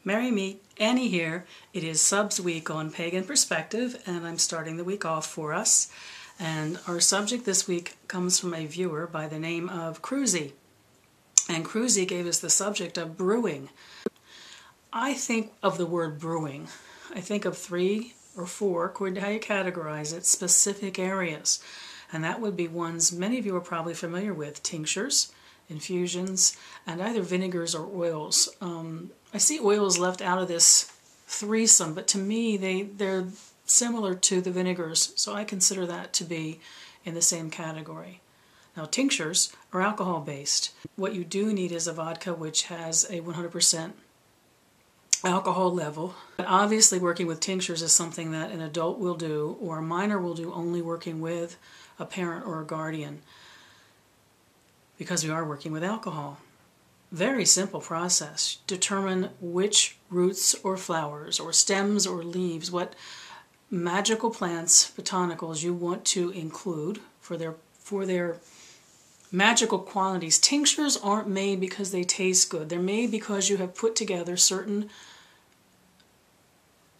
Merry me, Annie here. It is Subs Week on Pagan Perspective, and I'm starting the week off for us. And our subject this week comes from a viewer by the name of Cruzy. And Cruzy gave us the subject of brewing. I think of the word brewing. I think of 3 or 4, according to how you categorize it, specific areas. And that would be ones many of you are probably familiar with: tinctures, infusions, and either vinegars or oils. I see oils left out of this threesome, but to me they're similar to the vinegars, so I consider that to be in the same category. Now, tinctures are alcohol-based. What you do need is a vodka which has a 100% alcohol level. But obviously working with tinctures is something that an adult will do, or a minor will do only working with a parent or a guardian, because we are working with alcohol. Very simple process. Determine which roots or flowers or stems or leaves, what magical plants, botanicals you want to include for their magical qualities. Tinctures aren't made because they taste good. They're made because you have put together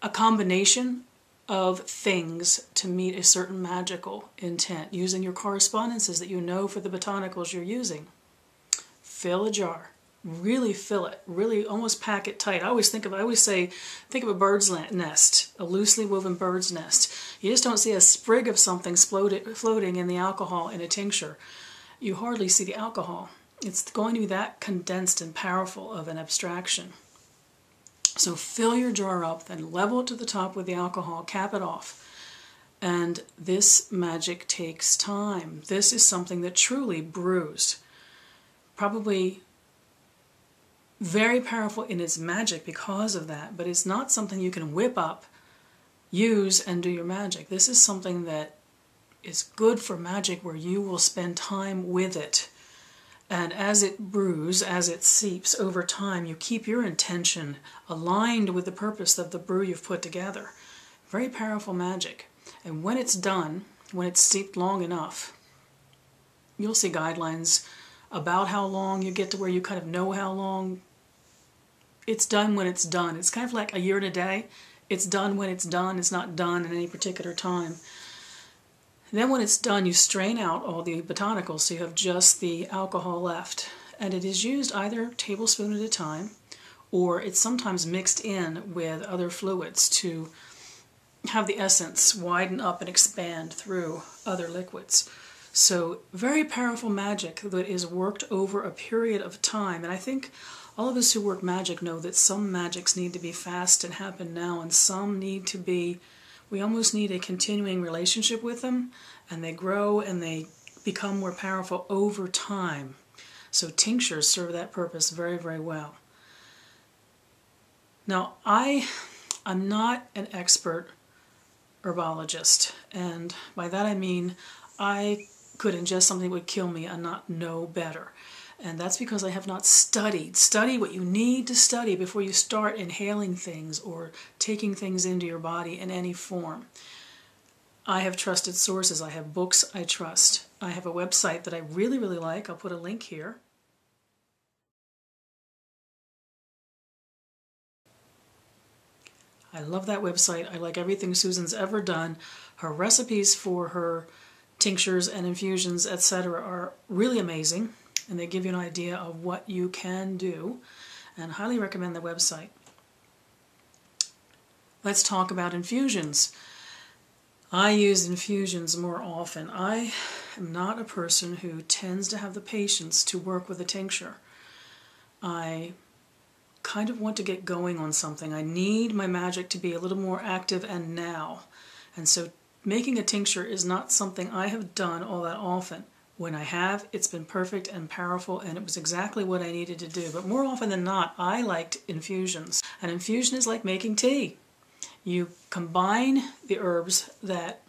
a combination of things to meet a certain magical intent, using your correspondences that you know for the botanicals you're using. Fill a jar. Really fill it. Really almost pack it tight. I always think of a bird's nest, a loosely woven bird's nest. You just don't see a sprig of something floating in the alcohol in a tincture. You hardly see the alcohol. It's going to be that condensed and powerful of an abstraction. So fill your jar up, then level it to the top with the alcohol, cap it off. And this magic takes time. This is something that truly brews. Probably very powerful in its magic because of that, but it's not something you can whip up, use, and do your magic. This is something that is good for magic, where you will spend time with it. And as it brews, as it seeps over time, you keep your intention aligned with the purpose of the brew you've put together. Very powerful magic. And when it's done, when it's steeped long enough, you'll see guidelines about how long you get to where you kind of know how long. It's done when it's done. It's kind of like a year and a day. It's done when it's done. It's not done at any particular time. And then when it's done, you strain out all the botanicals, so you have just the alcohol left. And it is used either a tablespoon at a time, or it's sometimes mixed in with other fluids to have the essence widen up and expand through other liquids. So very powerful magic that is worked over a period of time. And I think all of us who work magic know that some magics need to be fast and happen now, and some need to be, we almost need a continuing relationship with them, and they grow and they become more powerful over time. So tinctures serve that purpose very, very well. Now, I'm not an expert herbologist, and by that I mean I could ingest something that would kill me and not know better. And that's because I have not studied. Study what you need to study before you start inhaling things or taking things into your body in any form. I have trusted sources. I have books I trust. I have a website that I really, really like. I'll put a link here. I love that website. I like everything Susan's ever done. Her recipes for her tinctures and infusions, etc., are really amazing. And they give you an idea of what you can do, and highly recommend the website. Let's talk about infusions. I use infusions more often. I am not a person who tends to have the patience to work with a tincture. I kind of want to get going on something. I need my magic to be a little more active and now. And so making a tincture is not something I have done all that often. When I have, it's been perfect and powerful, and it was exactly what I needed to do. But more often than not, I liked infusions. An infusion is like making tea. You combine the herbs that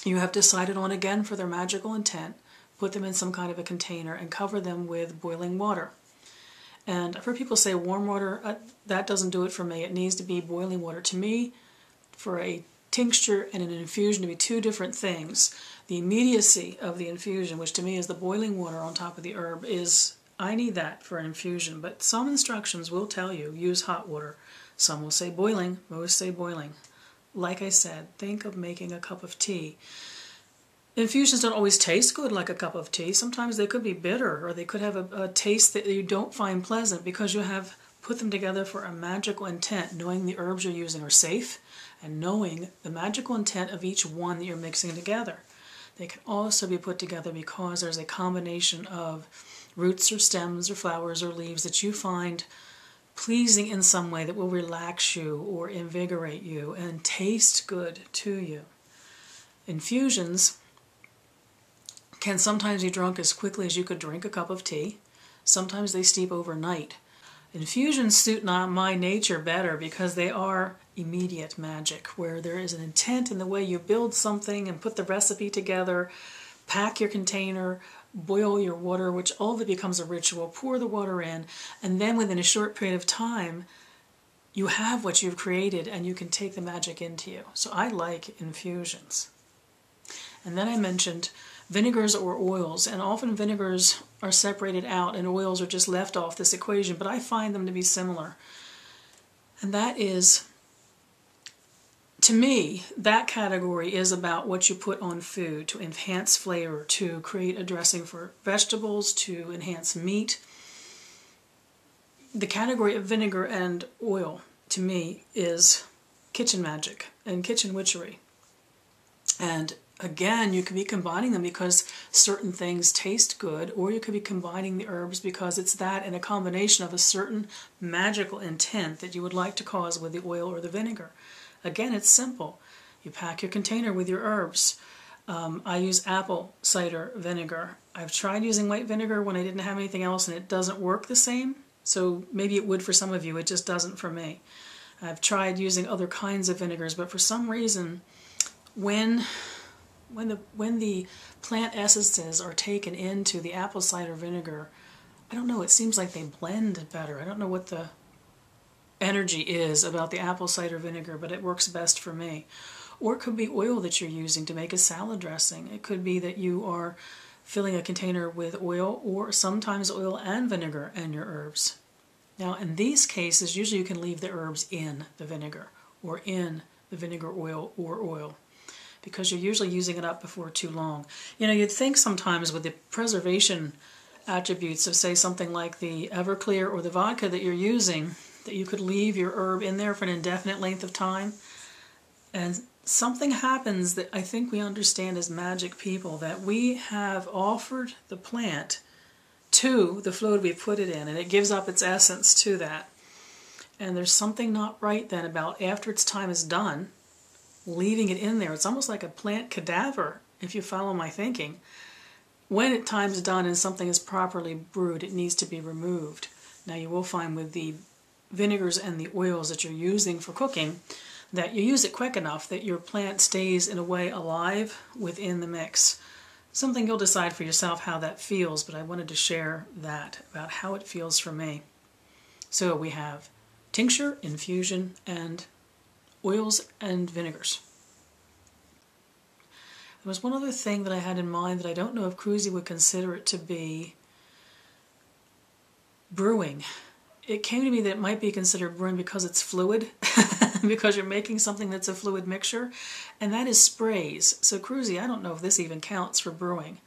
you have decided on, again, for their magical intent, put them in some kind of a container, and cover them with boiling water. And I've heard people say warm water, that doesn't do it for me. It needs to be boiling water. To me, for a tincture and an infusion to be two different things. The immediacy of the infusion, which to me is the boiling water on top of the herb, is I need that for an infusion, but some instructions will tell you use hot water. Some will say boiling, most say boiling. Like I said, think of making a cup of tea. Infusions don't always taste good like a cup of tea. Sometimes they could be bitter, or they could have a taste that you don't find pleasant because you have put them together for a magical intent, knowing the herbs you're using are safe and knowing the magical intent of each one that you're mixing together. They can also be put together because there's a combination of roots or stems or flowers or leaves that you find pleasing in some way that will relax you or invigorate you and taste good to you. Infusions can sometimes be drunk as quickly as you could drink a cup of tea. Sometimes they steep overnight. Infusions suit my nature better because they are immediate magic, where there is an intent in the way you build something and put the recipe together, pack your container, boil your water, which all of it becomes a ritual, pour the water in, and then within a short period of time, you have what you've created and you can take the magic into you. So I like infusions. And then I mentioned vinegars or oils, and often vinegars are separated out and oils are just left off this equation, but I find them to be similar. And that is, to me, that category is about what you put on food to enhance flavor, to create a dressing for vegetables, to enhance meat. The category of vinegar and oil, to me, is kitchen magic and kitchen witchery. And again, you could be combining them because certain things taste good, or you could be combining the herbs because it's that in a combination of a certain magical intent that you would like to cause with the oil or the vinegar. Again, it's simple. You pack your container with your herbs. I use apple cider vinegar. I've tried using white vinegar when I didn't have anything else and it doesn't work the same. So maybe it would for some of you, it just doesn't for me. I've tried using other kinds of vinegars, but for some reason, when the plant essences are taken into the apple cider vinegar, I don't know, it seems like they blend better. I don't know what the energy is about the apple cider vinegar, but it works best for me. Or it could be oil that you're using to make a salad dressing. It could be that you are filling a container with oil, or sometimes oil and vinegar and your herbs. Now in these cases, usually you can leave the herbs in the vinegar, or in the vinegar oil or oil, because you're usually using it up before too long. You know, you'd think sometimes with the preservation attributes of, say, something like the Everclear or the vodka that you're using, that you could leave your herb in there for an indefinite length of time. And something happens that I think we understand as magic people, that we have offered the plant to the fluid we put it in, and it gives up its essence to that. And there's something not right then about after its time is done, leaving it in there. It's almost like a plant cadaver, if you follow my thinking. When time's done and something is properly brewed, it needs to be removed. Now you will find with the vinegars and the oils that you're using for cooking that you use it quick enough that your plant stays in a way alive within the mix. Something you'll decide for yourself how that feels, but I wanted to share that about how it feels for me. So we have tincture, infusion, and oils and vinegars. There was one other thing that I had in mind that I don't know if Cruzy would consider it to be brewing. It came to me that it might be considered brewing because it's fluid, because you're making something that's a fluid mixture, and that is sprays. So Cruzy, I don't know if this even counts for brewing,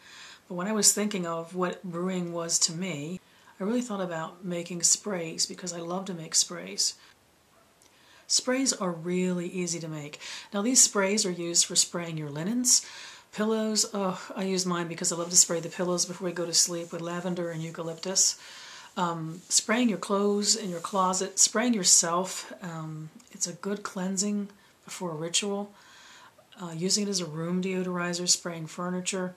but when I was thinking of what brewing was to me, I really thought about making sprays because I love to make sprays. Sprays are really easy to make. Now these sprays are used for spraying your linens, pillows. Oh, I use mine because I love to spray the pillows before we go to sleep with lavender and eucalyptus. Spraying your clothes in your closet, spraying yourself. It's a good cleansing before a ritual. Using it as a room deodorizer, spraying furniture.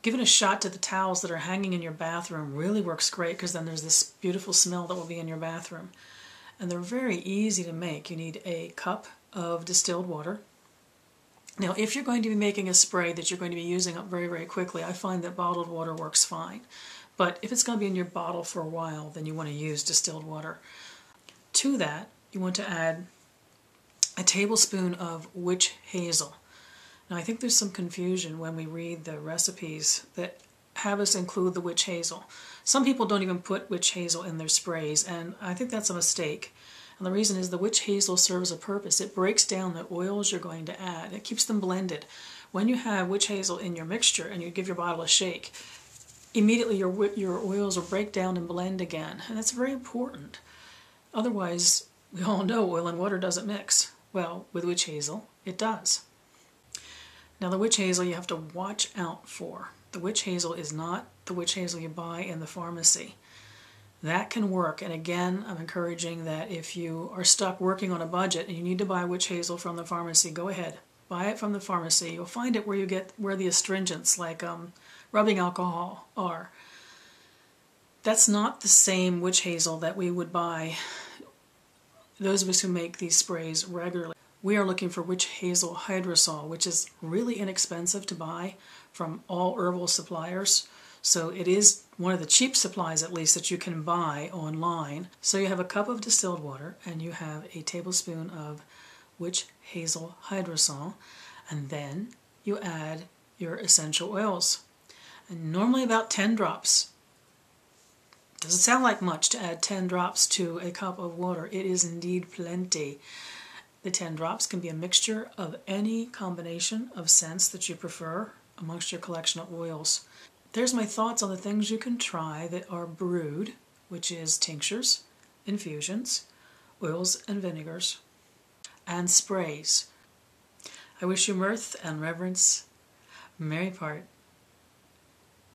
Giving a shot to the towels that are hanging in your bathroom really works great because then there's this beautiful smell that will be in your bathroom. And they're very easy to make. You need a cup of distilled water. Now, if you're going to be making a spray that you're going to be using up very, very quickly, I find that bottled water works fine. But if it's going to be in your bottle for a while, then you want to use distilled water. To that, you want to add a tablespoon of witch hazel. Now, I think there's some confusion when we read the recipes that have us include the witch hazel. Some people don't even put witch hazel in their sprays, and I think that's a mistake. And the reason is the witch hazel serves a purpose. It breaks down the oils you're going to add. It keeps them blended. When you have witch hazel in your mixture and you give your bottle a shake, immediately your oils will break down and blend again. And that's very important. Otherwise, we all know oil and water doesn't mix. Well, with witch hazel, it does. Now the witch hazel you have to watch out for. The witch hazel is not the witch hazel you buy in the pharmacy. That can work, and again, I'm encouraging that if you are stuck working on a budget and you need to buy witch hazel from the pharmacy, go ahead. Buy it from the pharmacy. You'll find it where the astringents, like rubbing alcohol, are. That's not the same witch hazel that we would buy, those of us who make these sprays regularly. We are looking for witch hazel hydrosol, which is really inexpensive to buy from all herbal suppliers. So it is one of the cheap supplies, at least, that you can buy online. So you have a cup of distilled water and you have a tablespoon of witch hazel hydrosol, and then you add your essential oils. And normally about 10 drops. Doesn't sound like much to add 10 drops to a cup of water. It is indeed plenty. The 10 drops can be a mixture of any combination of scents that you prefer amongst your collection of oils. There's my thoughts on the things you can try that are brewed, which is tinctures, infusions, oils and vinegars, and sprays. I wish you mirth and reverence. Merry part.